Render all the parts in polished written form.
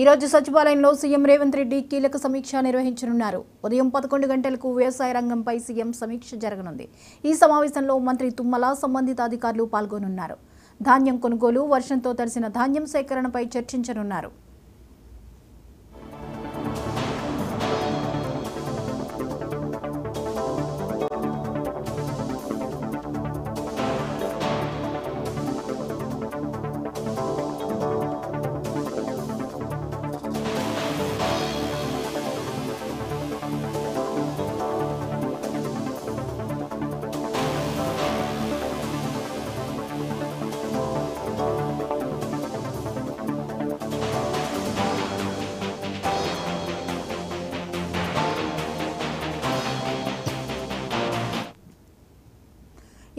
ఈ రోజు సచివాలయంలో సీఎం రేవంత్ రెడ్డి కీలక సమీక్ష నిర్వహించనున్నారు. ఉదయం 11 గంటలకు వ్యవసాయ రంగంపై సీఎం సమీక్ష జరగనుంది. ఈ సమావేశంలో మంత్రి తుమ్మల సంబంధిత అధికారులు పాల్గొనున్నారు. ధాన్యం కొనుగోలు, వర్షంతో తడిసిన ధాన్యం సేకరణపై చర్చించనున్నారు.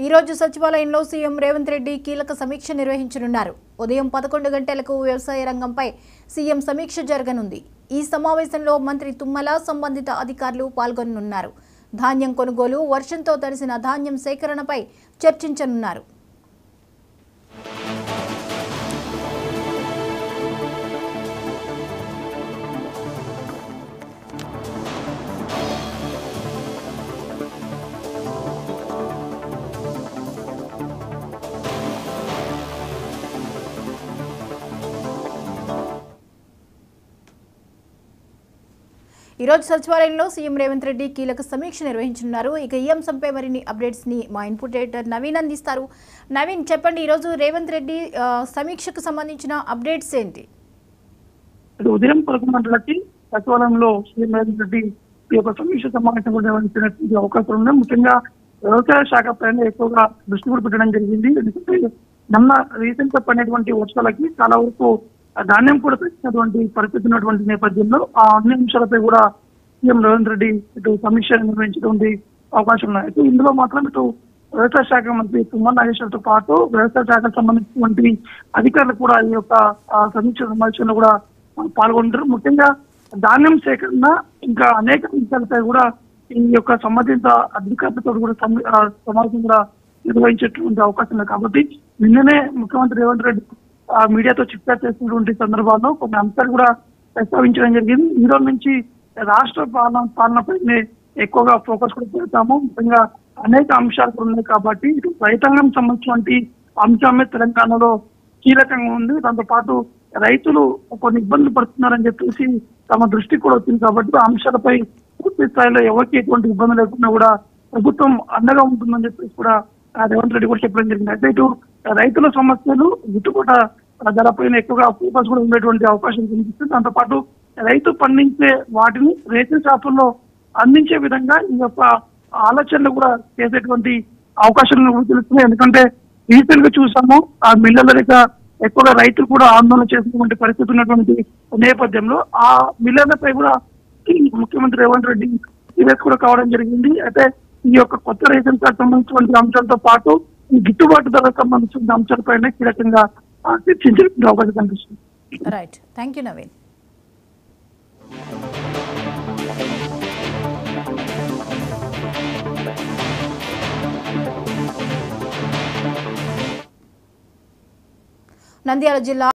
ఈ రోజు సచివాలయంలో సీఎం రేవంత్ రెడ్డి కీలక సమీక్ష నిర్వహించనున్నారు. ఉదయం 11 గంటలకు వ్యవసాయ రంగంపై సీఎం సమీక్ష జరగనుంది. ఈ సమావేశంలో మంత్రి తుమ్మల సంబంధిత అధికారులు పాల్గొననున్నారు. ధాన్యం కొనుగోలు, వర్షంతో తడిసిన ధాన్యం సేకరణపై చర్చించనున్నారు. ఈ రోజు సచివాలయంలో సీఎం రేవంత్ రెడ్డి కీలక సమీక్ష నిర్వహించనున్నారు. ఇక ఈ అంశంపై మరిన్ని అప్డేట్స్ ని మా ఇన్పుట్ ఎడిటర్ నవీన్ అందిస్తారు. నవీన్, చెప్పండి, ఈ రోజు రేవంత్ రెడ్డి సమీక్షకు సంబంధించిన అప్డేట్స్ ఏంటి? ఉదయం 11 గంటలకి సచివాలయంలో సీఎం రేవంత్ రెడ్డి ఈ యొక్క సమీక్ష సమావేశం నిర్వహించినటువంటి అవకాశం ఉంది. ముఖ్యంగా వ్యవసాయ శాఖ పైన ఎక్కువగా దృష్టి కూడా పెట్టడం జరిగింది. ఎందుకంటే మొన్న రీసెంట్ గా పడినటువంటి వర్షాలకి చాలా వరకు ధాన్యం కూడా పెట్టినటువంటి పరిస్థితి ఉన్నటువంటి నేపథ్యంలో ఆ అన్ని అంశాలపై కూడా సీఎం రేవంత్ రెడ్డి ఇటు సమీక్ష నిర్వహించడానికి అవకాశం ఉన్నాయి. అయితే ఇందులో మాత్రం ఇటు వ్యవసాయ శాఖ మంత్రి తుమ్మల నాగేశ్వరతో పాటు వ్యవసాయ శాఖకు సంబంధించినటువంటి అధికారులు కూడా ఈ యొక్క సమీక్ష సమావేశంలో కూడా పాల్గొంటారు. ముఖ్యంగా ధాన్యం సేకరణ ఇంకా అనేక అంశాలపై కూడా ఈ యొక్క సంబంధిత అధికారులతో కూడా సమావేశం కూడా నిర్వహించేటువంటి అవకాశం ఉంది. కాబట్టి నిన్ననే ముఖ్యమంత్రి రేవంత్ రెడ్డి మీడియాతో చిట్చాట్ చేసినటువంటి సందర్భాల్లో కొన్ని అంశాలు కూడా ప్రస్తావించడం జరిగింది. ఈ రోజు నుంచి రాష్ట్ర పాలనపైనే ఎక్కువగా ఫోకస్ కూడా పెడతాము. ముఖ్యంగా అనేక అంశాలు కూడా ఉన్నాయి కాబట్టి ఇటు రైతాంగం సంబంధించినటువంటి అంశమే తెలంగాణలో కీలకంగా ఉంది. దాంతో పాటు రైతులు కొన్ని ఇబ్బందులు పడుతున్నారని చెప్పేసి తమ దృష్టికి కూడా వచ్చింది. కాబట్టి ఆ అంశాలపై పూర్తి స్థాయిలో ఎవరికి ఎటువంటి ఇబ్బంది లేకుండా కూడా ప్రభుత్వం అండగా ఉంటుందని చెప్పేసి కూడా రేవంత్ రెడ్డి కూడా చెప్పడం జరిగింది. అయితే ఇటు రైతుల సమస్యలు, గిట్టుబాటు ధరపైన ఎక్కువగా ఫోకస్ కూడా ఉండేటువంటి అవకాశం కనిపిస్తుంది. దాంతో పాటు రైతు పండించే వాటిని రేషన్ షాపుల్లో అందించే విధంగా ఈ యొక్క ఆలోచనలు కూడా చేసేటువంటి అవకాశాలను కూడా తెలుస్తున్నాయి. ఎందుకంటే రీసెంట్ గా చూసాము ఆ మిల్లల దగ్గర ఎక్కువగా రైతులు కూడా ఆందోళన చేసినటువంటి పరిస్థితి ఉన్నటువంటి నేపథ్యంలో ఆ మిల్లర్లపై కూడా ముఖ్యమంత్రి రేవంత్ రెడ్డి సీరియస్ కూడా కావడం జరిగింది. అయితే ఈ యొక్క కొత్త రేషన్ కార్డు సంబంధించినటువంటి అంశాలతో పాటు ఈ గిట్టుబాటు ధరకు సంబంధించిన అంశాలపైన కీలకంగా చర్చించే అవకాశం కనిపిస్తుంది. Right, thank you Naveen. Nandyal జిల్లా